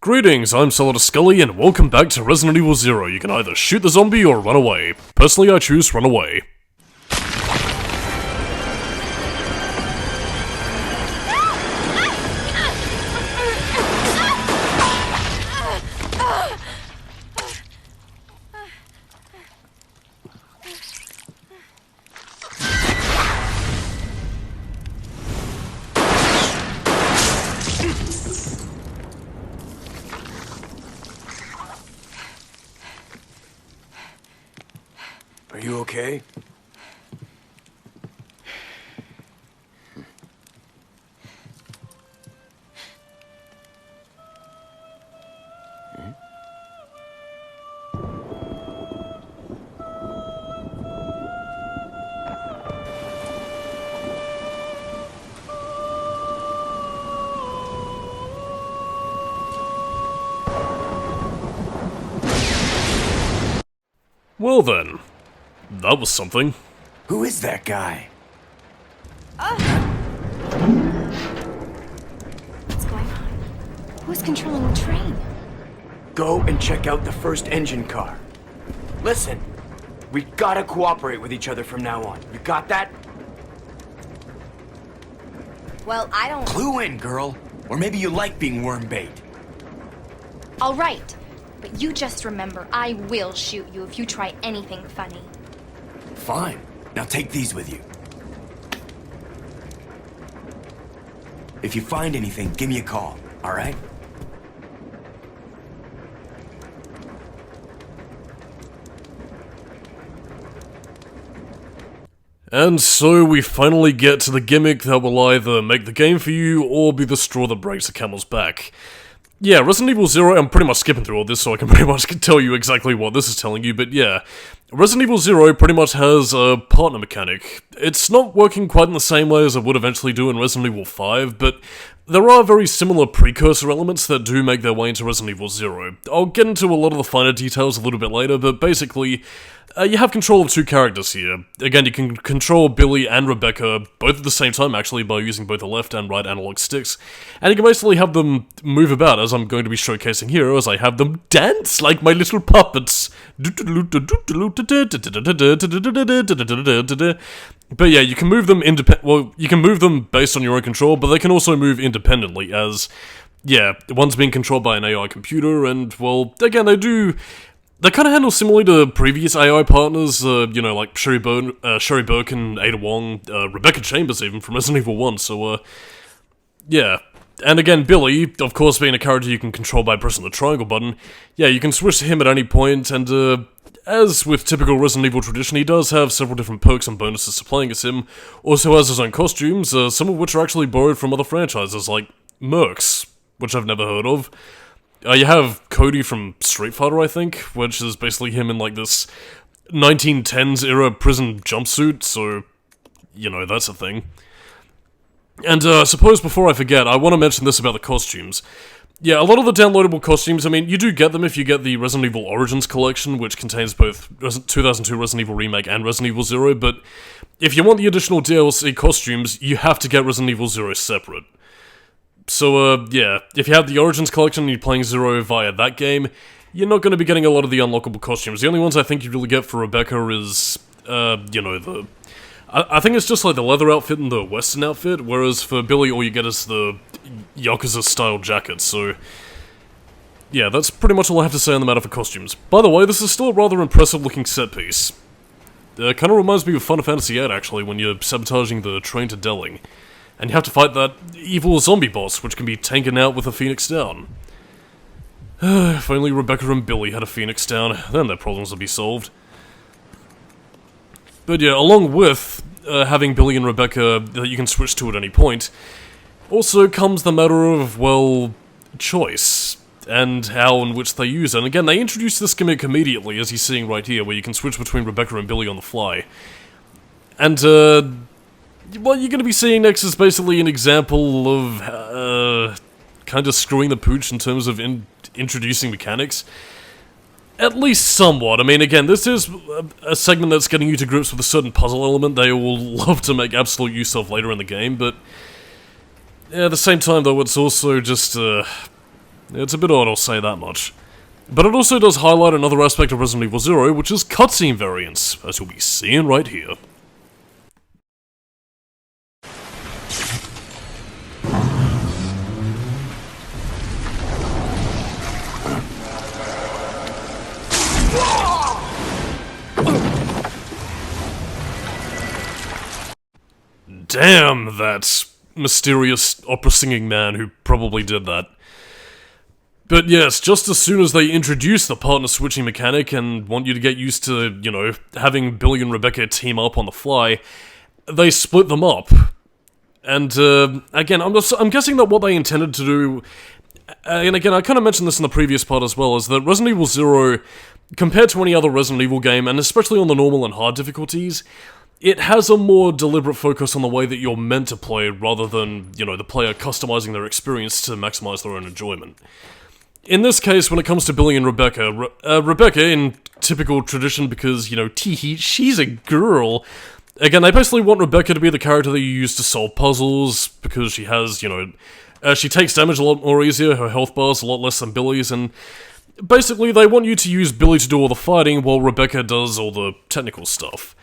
Greetings, I'm Solidus-Skully and welcome back to Resident Evil 0. You can either shoot the zombie or run away. Personally, I choose run away. Are you okay? Well then, that was something. Who is that guy? What's going on? Who's controlling the train? Go and check out the first engine car. Listen, we gotta cooperate with each other from now on. You got that? Well, I don't... Clue in, girl. Or maybe you like being worm bait. All right, but you just remember, I will shoot you if you try anything funny. Fine. Now take these with you. If you find anything, give me a call, alright? And so we finally get to the gimmick that will either make the game for you or be the straw that breaks the camel's back. Yeah, Resident Evil 0, I'm pretty much skipping through all this so I can pretty much tell you exactly what this is telling you, but yeah. Resident Evil 0 pretty much has a partner mechanic. It's not working quite in the same way as it would eventually do in Resident Evil 5, but there are very similar precursor elements that do make their way into Resident Evil 0. I'll get into a lot of the finer details a little bit later, but basically, you have control of two characters here. Again, you can control Billy and Rebecca, both at the same time actually, by using both the left and right analog sticks. And you can basically have them move about, as I'm going to be showcasing here, as I have them dance like my little puppets. But yeah, you can move them you can move them based on your own control, but they can also move independently, as, yeah, one's being controlled by an AI computer, and, well, again, they kind of handle similarly to previous AI partners, you know, like Sherry Birkin, Ada Wong, Rebecca Chambers even, from Resident Evil 1, so, yeah. And again, Billy, of course being a character you can control by pressing the triangle button, yeah, you can switch to him at any point, and, as with typical Resident Evil tradition, he does have several different perks and bonuses to playing as him, also has his own costumes, some of which are actually borrowed from other franchises, like Mercs, which I've never heard of. You have Cody from Street Fighter, I think, which is basically him in, like, this 1910s era prison jumpsuit, so, you know, that's a thing. And, suppose before I forget, I want to mention this about the costumes. Yeah, a lot of the downloadable costumes, I mean, you do get them if you get the Resident Evil Origins collection, which contains both 2002 Resident Evil Remake and Resident Evil 0, but if you want the additional DLC costumes, you have to get Resident Evil 0 separate. So, yeah, if you have the Origins collection and you're playing 0 via that game, you're not going to be getting a lot of the unlockable costumes. The only ones I think you really get for Rebecca is, you know, I think it's just like the leather outfit and the western outfit, whereas for Billy all you get is the Yakuza-style jacket, so... yeah, that's pretty much all I have to say on the matter for costumes. By the way, this is still a rather impressive-looking set-piece. Kinda reminds me of Final Fantasy VIII, actually, when you're sabotaging the train to Delling. And you have to fight that evil zombie boss, which can be taken out with a Phoenix Down. If only Rebecca and Billy had a Phoenix Down, then their problems would be solved. But yeah, along with having Billy and Rebecca that you can switch to at any point, also comes the matter of, well, choice, and how and which they use it. And again, they introduce this gimmick immediately, as you're seeing right here, where you can switch between Rebecca and Billy on the fly. And, what you're going to be seeing next is basically an example of, kind of screwing the pooch in terms of introducing mechanics. At least somewhat. I mean, again, this is a segment that's getting you to grips with a certain puzzle element they will love to make absolute use of later in the game, but... yeah, at the same time, though, it's also just, It's a bit odd, I'll say that much. But it also does highlight another aspect of Resident Evil 0, which is cutscene variants, as you'll be seeing right here. Damn that mysterious opera-singing man who probably did that. But yes, just as soon as they introduce the partner switching mechanic and want you to get used to, you know, having Billy and Rebecca team up on the fly, they split them up. And, again, I'm guessing that what they intended to do, and again, I kind of mentioned this in the previous part as well, is that Resident Evil 0, compared to any other Resident Evil game, and especially on the normal and hard difficulties, it has a more deliberate focus on the way that you're meant to play, rather than, you know, the player customizing their experience to maximize their own enjoyment. In this case, when it comes to Billy and Rebecca, Rebecca, in typical tradition, because, you know, teehee, she's a girl. Again, they basically want Rebecca to be the character that you use to solve puzzles, because she has, you know, she takes damage a lot more easier, her health bar's a lot less than Billy's, and basically they want you to use Billy to do all the fighting, while Rebecca does all the technical stuff.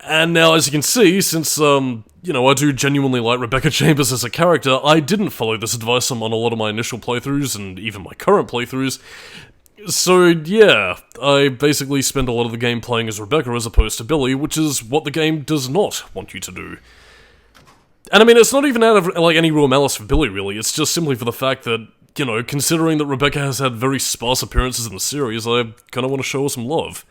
And now, as you can see, since, you know, I do genuinely like Rebecca Chambers as a character, I didn't follow this advice on a lot of my initial playthroughs, and even my current playthroughs. So, yeah, I basically spend a lot of the game playing as Rebecca as opposed to Billy, which is what the game does not want you to do. And I mean, it's not even out of, like, any real malice for Billy, really, it's just simply for the fact that, you know, considering that Rebecca has had very sparse appearances in the series, I kinda want to show her some love.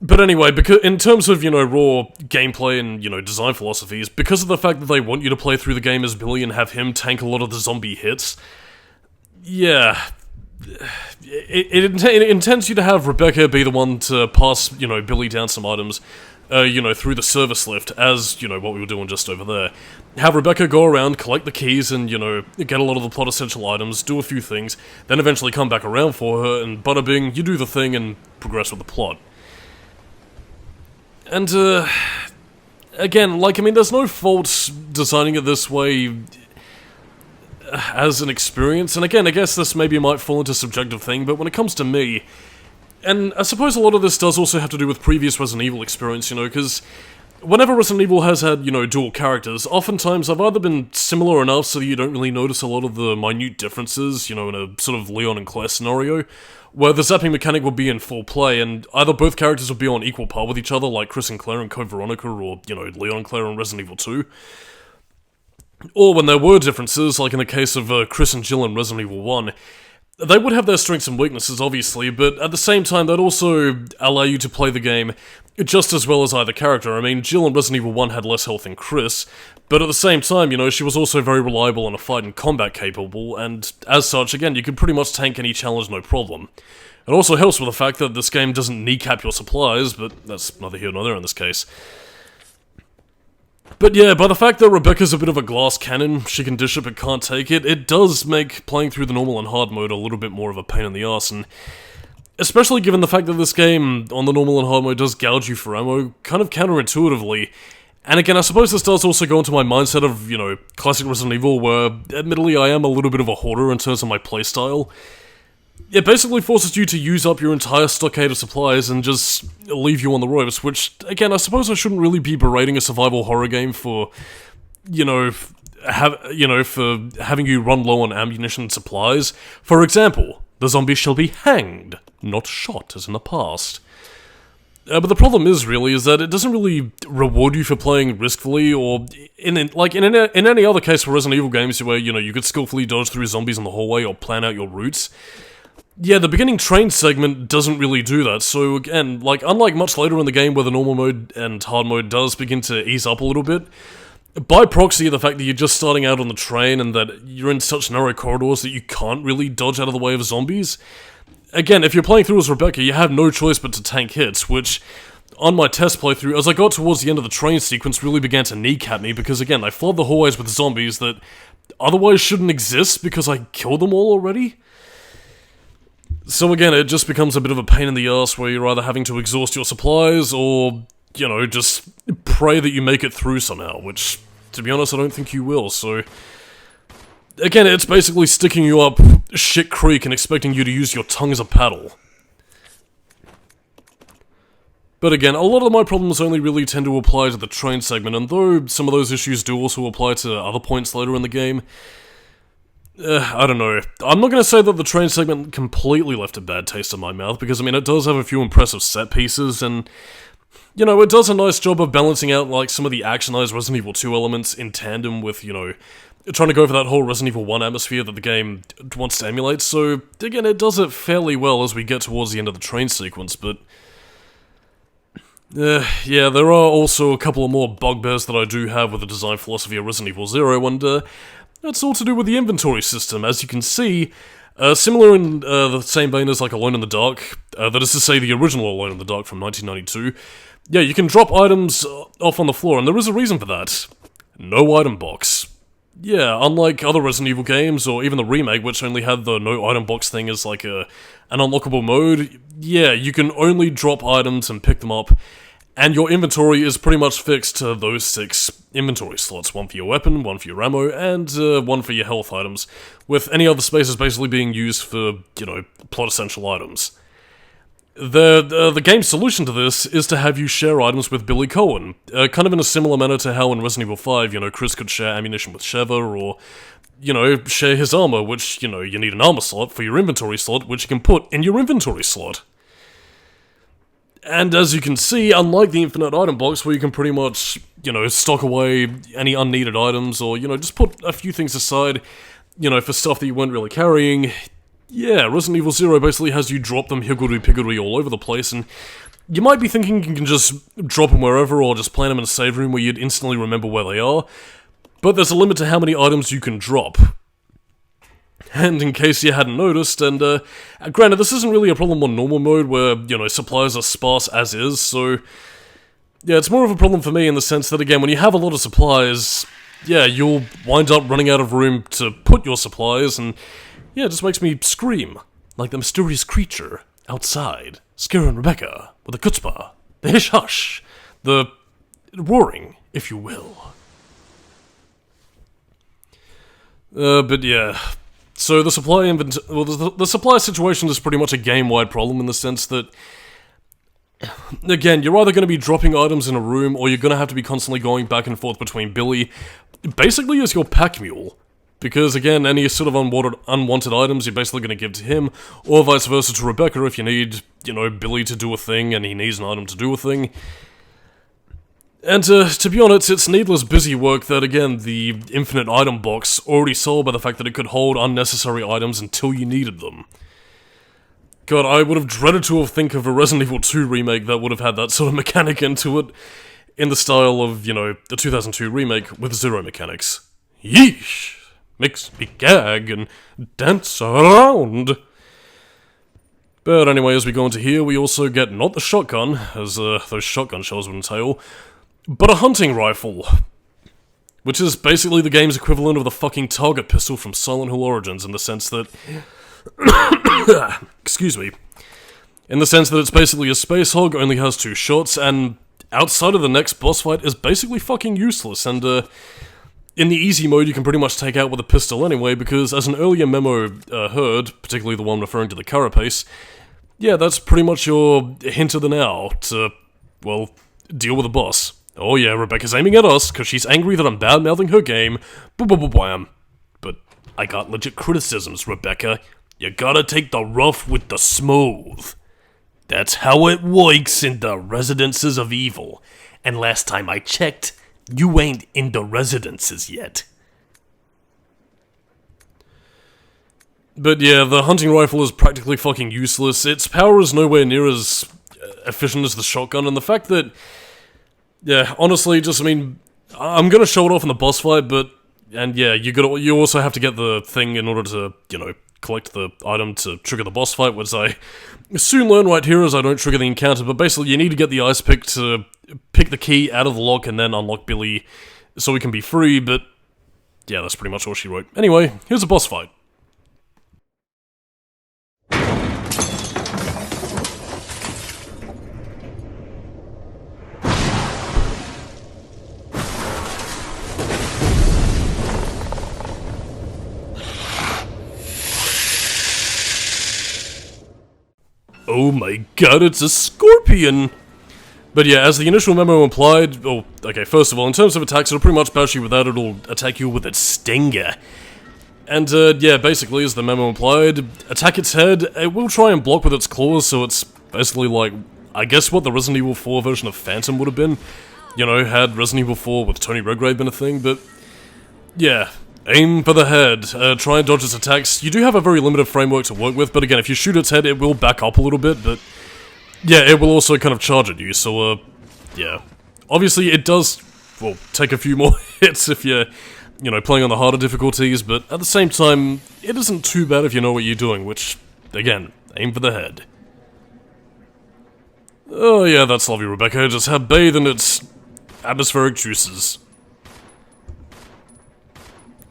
But anyway, because in terms of, you know, raw gameplay and, you know, design philosophies, because of the fact that they want you to play through the game as Billy and have him tank a lot of the zombie hits, yeah, it intends you to have Rebecca be the one to pass, you know, Billy down some items, you know, through the service lift, as, you know, what we were doing just over there. Have Rebecca go around, collect the keys, and, you know, get a lot of the plot essential items, do a few things, then eventually come back around for her, and bada bing, you do the thing and progress with the plot. And, again, like, I mean, there's no fault designing it this way as an experience, and again, I guess this maybe might fall into a subjective thing, but when it comes to me, and I suppose a lot of this does also have to do with previous Resident Evil experience, you know, because whenever Resident Evil has had, you know, dual characters, oftentimes I've either been similar enough so that you don't really notice a lot of the minute differences, you know, in a sort of Leon and Claire scenario, where the zapping mechanic will be in full play, and either both characters will be on equal par with each other, like Chris and Claire in Code Veronica, or, you know, Leon and Claire in Resident Evil 2. Or when there were differences, like in the case of Chris and Jill in Resident Evil 1, they would have their strengths and weaknesses, obviously, but at the same time, they'd also allow you to play the game just as well as either character. I mean, Jill in Resident Evil 1 had less health than Chris, but at the same time, you know, she was also very reliable and a fight and combat capable, and as such, again, you could pretty much tank any challenge no problem. It also helps with the fact that this game doesn't kneecap your supplies, but that's neither here nor there in this case. But yeah, by the fact that Rebecca's a bit of a glass cannon, she can dish it but can't take it, it does make playing through the normal and hard mode a little bit more of a pain in the arse, and especially given the fact that this game, on the normal and hard mode, does gouge you for ammo, kind of counterintuitively. And again, I suppose this does also go into my mindset of, you know, classic Resident Evil, where, admittedly, I am a little bit of a hoarder in terms of my playstyle. It basically forces you to use up your entire stockade of supplies and just leave you on the ropes, which, again, I suppose I shouldn't really be berating a survival horror game for, you know, for having you run low on ammunition and supplies. For example, the zombies shall be hanged, not shot, as in the past. But the problem is that it doesn't really reward you for playing riskfully, or in any other case for Resident Evil games where, you know, you could skillfully dodge through zombies in the hallway or plan out your routes. Yeah, the beginning train segment doesn't really do that, so again, like, unlike much later in the game where the normal mode and hard mode does begin to ease up a little bit, by proxy, the fact that you're just starting out on the train and that you're in such narrow corridors that you can't really dodge out of the way of zombies. Again, if you're playing through as Rebecca, you have no choice but to tank hits, which, on my test playthrough, as I got towards the end of the train sequence, really began to kneecap me, because again, I flood the hallways with zombies that otherwise shouldn't exist because I killed them all already. So again, it just becomes a bit of a pain in the ass where you're either having to exhaust your supplies or, you know, just pray that you make it through somehow, which, to be honest, I don't think you will, so again, it's basically sticking you up shit creek and expecting you to use your tongue as a paddle. But again, a lot of my problems only really tend to apply to the train segment, and though some of those issues do also apply to other points later in the game, I don't know. I'm not going to say that the train segment completely left a bad taste in my mouth, because, I mean, it does have a few impressive set pieces, and, you know, it does a nice job of balancing out, like, some of the actionized Resident Evil 2 elements in tandem with, you know, trying to go for that whole Resident Evil 1 atmosphere that the game wants to emulate, so, again, it does it fairly well as we get towards the end of the train sequence, but yeah, there are also a couple of more bugbears that I do have with the design philosophy of Resident Evil 0, and that's all to do with the inventory system. As you can see, similar in the same vein as like Alone in the Dark, that is to say the original Alone in the Dark from 1992, yeah, you can drop items off on the floor, and there is a reason for that. No item box. Yeah, unlike other Resident Evil games, or even the remake, which only had the no item box thing as like an unlockable mode, yeah, you can only drop items and pick them up, and your inventory is pretty much fixed to those 6 inventory slots. One for your weapon, one for your ammo, and one for your health items, with any other spaces basically being used for, you know, plot essential items. The game's solution to this is to have you share items with Billy Cohen, kind of in a similar manner to how in Resident Evil 5, you know, Chris could share ammunition with Sheva, or, you know, share his armor, which, you know, you need an armor slot for your inventory slot, which you can put in your inventory slot. And as you can see, unlike the infinite item box, where you can pretty much, you know, stock away any unneeded items, or, you know, just put a few things aside, you know, for stuff that you weren't really carrying, yeah, Resident Evil 0 basically has you drop them higgledy-piggledy all over the place, and you might be thinking you can just drop them wherever, or just plant them in a save room where you'd instantly remember where they are, but there's a limit to how many items you can drop. And in case you hadn't noticed, and granted, this isn't really a problem on normal mode where, you know, supplies are sparse as is, so yeah, it's more of a problem for me in the sense that, again, when you have a lot of supplies, yeah, you'll wind up running out of room to put your supplies, and yeah, it just makes me scream, like the mysterious creature outside, scaring Rebecca with the chutzpah, the hish-hush, the roaring, if you will. But yeah, so the supply the supply situation is pretty much a game-wide problem in the sense that, again, you're either going to be dropping items in a room, or you're going to have to be constantly going back and forth between Billy, basically as your pack mule. Because, again, any sort of unwanted items you're basically going to give to him, or vice versa to Rebecca if you need, you know, Billy to do a thing and he needs an item to do a thing. And to be honest, it's needless busy work that, again, the infinite item box already sold by the fact that it could hold unnecessary items until you needed them. God, I would have dreaded to think of a Resident Evil 2 remake that would have had that sort of mechanic into it, in the style of, you know, the 2002 remake with zero mechanics. Yeesh! Makes me gag and dance around. But anyway, as we go into here, we also get not the shotgun, as those shotgun shells would entail, but a hunting rifle, which is basically the game's equivalent of the fucking target pistol from Silent Hill Origins, in the sense that excuse me, in the sense that it's basically a space hog, only has 2 shots, and outside of the next boss fight is basically fucking useless, and in the easy mode you can pretty much take out with a pistol anyway, because as an earlier memo heard, particularly the one referring to the carapace, yeah, that's pretty much your hint of the now to, well, deal with the boss. Oh yeah, Rebecca's aiming at us, because she's angry that I'm bad-mouthing her game, bwam. But I got legit criticisms, Rebecca. You gotta take the rough with the smooth. That's how it works in the Residences of Evil. And last time I checked, you ain't in the Residences yet. But yeah, the hunting rifle is practically fucking useless. Its power is nowhere near as efficient as the shotgun, and the fact that, yeah, honestly, just, I mean, I'm gonna show it off in the boss fight, but, and yeah, you also have to get the thing in order to, you know, collect the item to trigger the boss fight, which I soon learn right here as I don't trigger the encounter, but basically you need to get the ice pick to pick the key out of the lock and then unlock Billy so we can be free, but yeah, that's pretty much all she wrote. Anyway, here's a boss fight. Oh my god, it's a scorpion! But yeah, as the initial memo implied, oh, okay, first of all, in terms of attacks, it'll pretty much bash you with that, it'll attack you with its stinger. And, yeah, basically, as the memo implied, attack its head, it will try and block with its claws, so it's basically like, I guess what the Resident Evil 4 version of Phantom would have been. You know, had Resident Evil 4 with Tony Redgrave been a thing, but yeah, aim for the head, try and dodge its attacks. You do have a very limited framework to work with, but again, if you shoot its head, it will back up a little bit, but yeah, it will also kind of charge at you, so, yeah. Obviously, it does, well, take a few more hits if you're, you know, playing on the harder difficulties, but at the same time, it isn't too bad if you know what you're doing, which, again, aim for the head. Oh yeah, that's lovely, Rebecca, just have bathe in its atmospheric juices.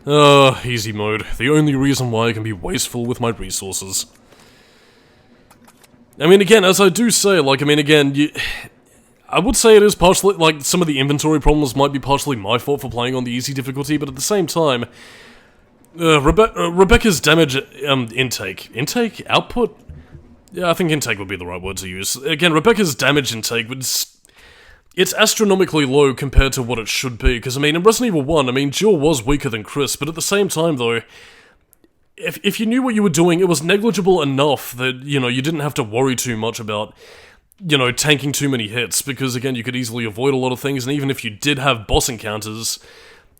Easy mode. The only reason why I can be wasteful with my resources. I mean, again, as I do say, like, I mean, again, I would say it is partially, like, some of the inventory problems might be partially my fault for playing on the easy difficulty, but at the same time, Rebecca's damage, intake? Output? Yeah, I think intake would be the right word to use. Again, Rebecca's damage intake was... It's astronomically low compared to what it should be, because, I mean, in Resident Evil 1, I mean, Jill was weaker than Chris, but at the same time, though, if you knew what you were doing, it was negligible enough that, you know, you didn't have to worry too much about, you know, tanking too many hits, because, again, you could easily avoid a lot of things, and even if you did have boss encounters,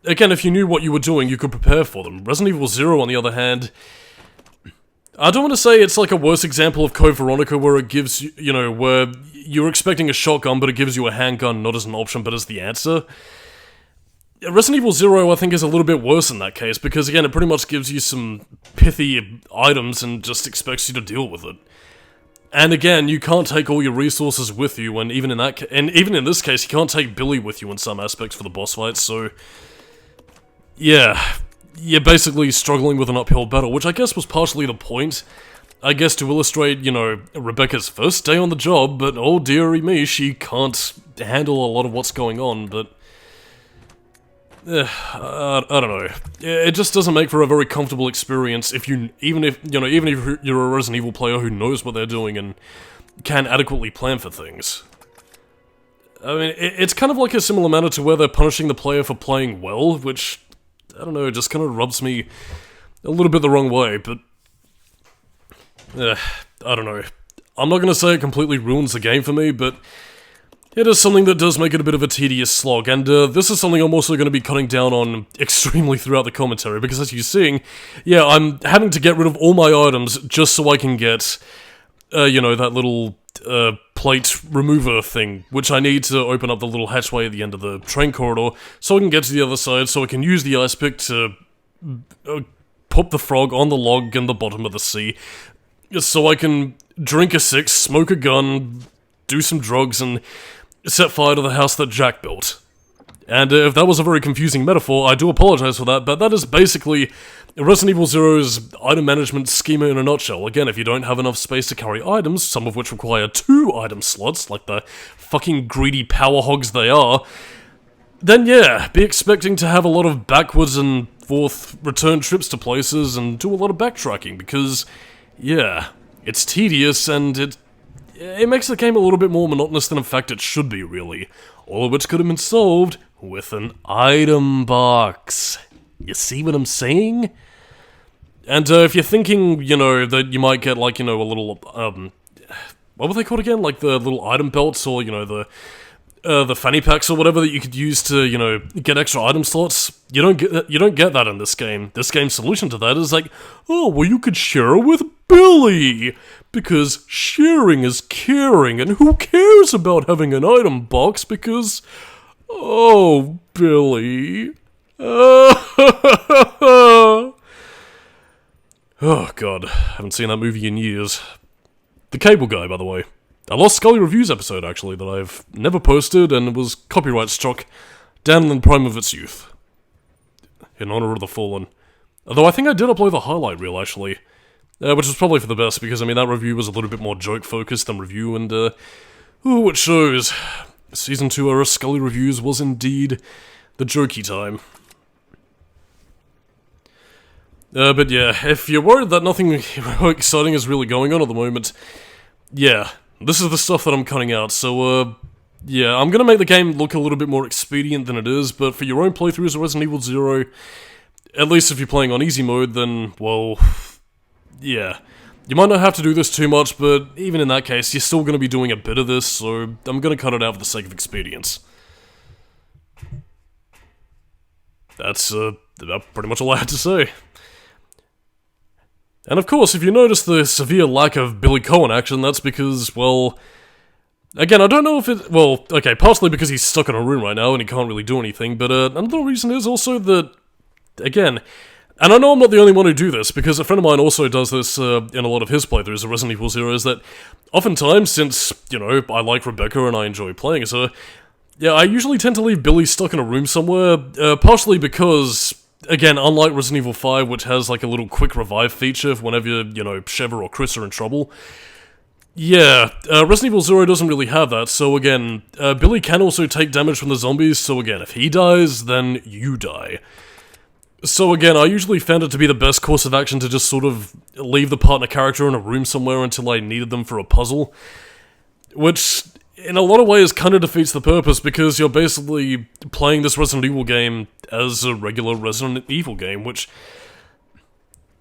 again, if you knew what you were doing, you could prepare for them. Resident Evil 0, on the other hand... I don't want to say it's like a worse example of Code Veronica where it gives you, you know, where you're expecting a shotgun but it gives you a handgun not as an option but as the answer. Resident Evil 0 I think is a little bit worse in that case because again it pretty much gives you some pithy items and just expects you to deal with it. And again, you can't take all your resources with you and even in this case you can't take Billy with you in some aspects for the boss fights, so yeah. You're basically struggling with an uphill battle, which I guess was partially the point. I guess to illustrate, you know, Rebecca's first day on the job, but oh dearie me, she can't handle a lot of what's going on, but... I don't know. It just doesn't make for a very comfortable experience even if you're a Resident Evil player who knows what they're doing and can adequately plan for things. I mean, it's kind of like a similar manner to where they're punishing the player for playing well, which... I don't know, it just kind of rubs me a little bit the wrong way, but... I don't know. I'm not gonna say it completely ruins the game for me, but... It is something that does make it a bit of a tedious slog, and this is something I'm also going to be cutting down on extremely throughout the commentary, because as you're seeing, yeah, I'm having to get rid of all my items just so I can get, you know, that little... plate remover thing, which I need to open up the little hatchway at the end of the train corridor so I can get to the other side so I can use the ice pick to put the frog on the log in the bottom of the sea so I can drink a six, smoke a gun, do some drugs, and set fire to the house that Jack built. And if that was a very confusing metaphor, I do apologize for that, but that is basically Resident Evil 0's item management schema in a nutshell. Again, if you don't have enough space to carry items, some of which require 2 item slots, like the fucking greedy power hogs they are, then yeah, be expecting to have a lot of backwards and forth return trips to places and do a lot of backtracking, because, yeah, it's tedious and it makes the game a little bit more monotonous than in fact it should be, really. All of which could have been solved with an item box. You see what I'm saying? And if you're thinking, you know, that you might get, like, you know, a little, what were they called again? Like the little item belts or, you know, the fanny packs or whatever that you could use to, you know, get extra item slots. You don't get that in this game. This game's solution to that is like, oh, well, you could share it with Billy, because sharing is caring, and who cares about having an item box because, oh, Billy. Oh god, haven't seen that movie in years. The Cable Guy, by the way. A Lost Skully Reviews episode, actually, that I've never posted and was copyright struck down in the prime of its youth. In honor of the fallen. Although I think I did upload the highlight reel, actually. Which was probably for the best, because, I mean, that review was a little bit more joke-focused than review, and, ooh, it shows. Season 2 era Skully Reviews was indeed the jokey time. But yeah, if you're worried that nothing exciting is really going on at the moment, yeah, this is the stuff that I'm cutting out, so, yeah, I'm gonna make the game look a little bit more expedient than it is, but for your own playthroughs of Resident Evil 0, at least if you're playing on easy mode, then, well, yeah. You might not have to do this too much, but even in that case, you're still gonna be doing a bit of this, so I'm gonna cut it out for the sake of expedience. That's, pretty much all I had to say. And of course, if you notice the severe lack of Billy Cohen action, that's because, well... Again, I don't know if it... Well, okay, partially because he's stuck in a room right now and he can't really do anything, but another reason is also that... Again, and I know I'm not the only one who do this, because a friend of mine also does this in a lot of his playthroughs of Resident Evil 0, is that oftentimes, since, you know, I like Rebecca and I enjoy playing as her, yeah, I usually tend to leave Billy stuck in a room somewhere, partially because... Again, unlike Resident Evil 5, which has like a little quick revive feature whenever, you know, Sheva or Chris are in trouble. Yeah, Resident Evil 0 doesn't really have that, so again, Billy can also take damage from the zombies, so again, if he dies, then you die. So again, I usually found it to be the best course of action to just sort of leave the partner character in a room somewhere until I needed them for a puzzle. Which... in a lot of ways, kind of defeats the purpose, because you're basically playing this Resident Evil game as a regular Resident Evil game, which,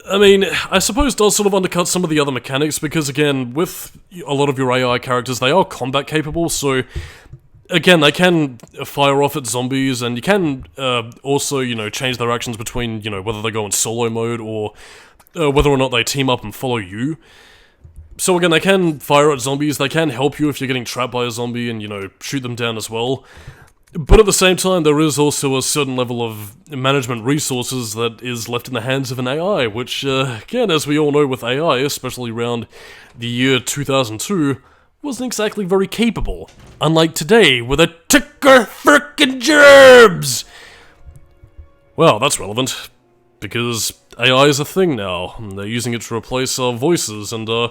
I mean, I suppose does sort of undercut some of the other mechanics, because again, with a lot of your AI characters, they are combat capable, so, again, they can fire off at zombies, and you can also, you know, change their actions between, you know, whether they go in solo mode, or whether or not they team up and follow you. So again, they can fire at zombies, they can help you if you're getting trapped by a zombie and, you know, shoot them down as well. But at the same time, there is also a certain level of management resources that is left in the hands of an AI, which, again, as we all know with AI, especially around the year 2002, wasn't exactly very capable. Unlike today, with a ticker frickin' gerbs! Well, that's relevant, because AI is a thing now, and they're using it to replace our voices and, a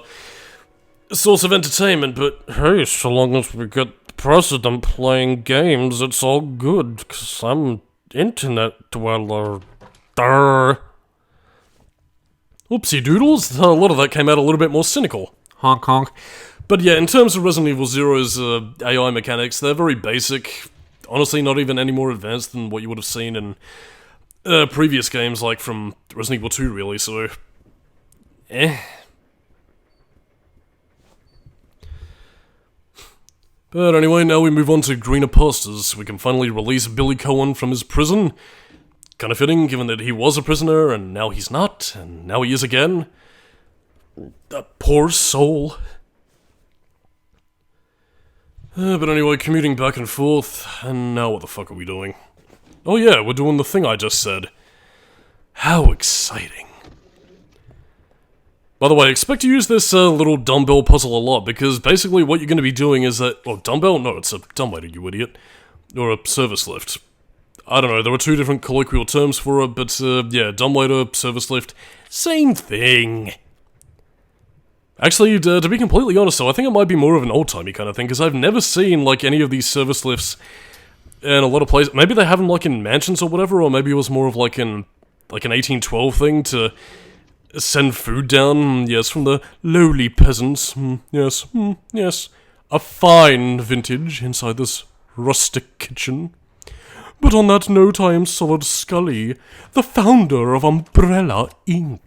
source of entertainment, but hey, so long as we get the president playing games, it's all good, cause I'm internet dweller. Durr. Oopsie doodles, a lot of that came out a little bit more cynical. Honk honk. But yeah, in terms of Resident Evil 0's AI mechanics, they're very basic, honestly not even any more advanced than what you would have seen in previous games, like from Resident Evil 2 really, so... But anyway, now we move on to greener pastures. We can finally release Billy Cohen from his prison. Kinda fitting, given that he was a prisoner, and now he's not, and now he is again. That poor soul. But anyway, commuting back and forth, and now what the fuck are we doing? Oh yeah, we're doing the thing I just said. How exciting. By the way, expect to use this little dumbbell puzzle a lot, because basically what you're going to be doing is that... Well, dumbbell? No, it's a dumbwaiter, you idiot. Or a service lift. I don't know, there are two different colloquial terms for it, but yeah, dumbwaiter, service lift, same thing. Actually, to be completely honest though, I think it might be more of an old-timey kind of thing, because I've never seen, like, any of these service lifts in a lot of places. Maybe they have them, like, in mansions or whatever, or maybe it was more of, like, an 1812 thing to... send food down, yes, from the lowly peasants, yes, yes. A fine vintage inside this rustic kitchen. But on that note, I am Solidus-Skully, the founder of Umbrella Inc.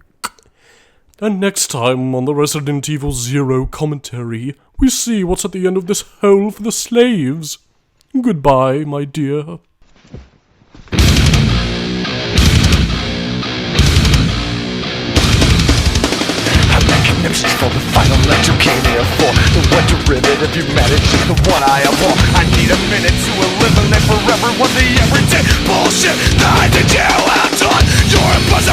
And next time on the Resident Evil 0 commentary, we see what's at the end of this hole for the slaves. Goodbye, my dear. For the final letter came here for the one derivative humanity is the one I abhor. I need a minute to eliminate forever what the everyday bullshit that I did you out on. You're a buzzer.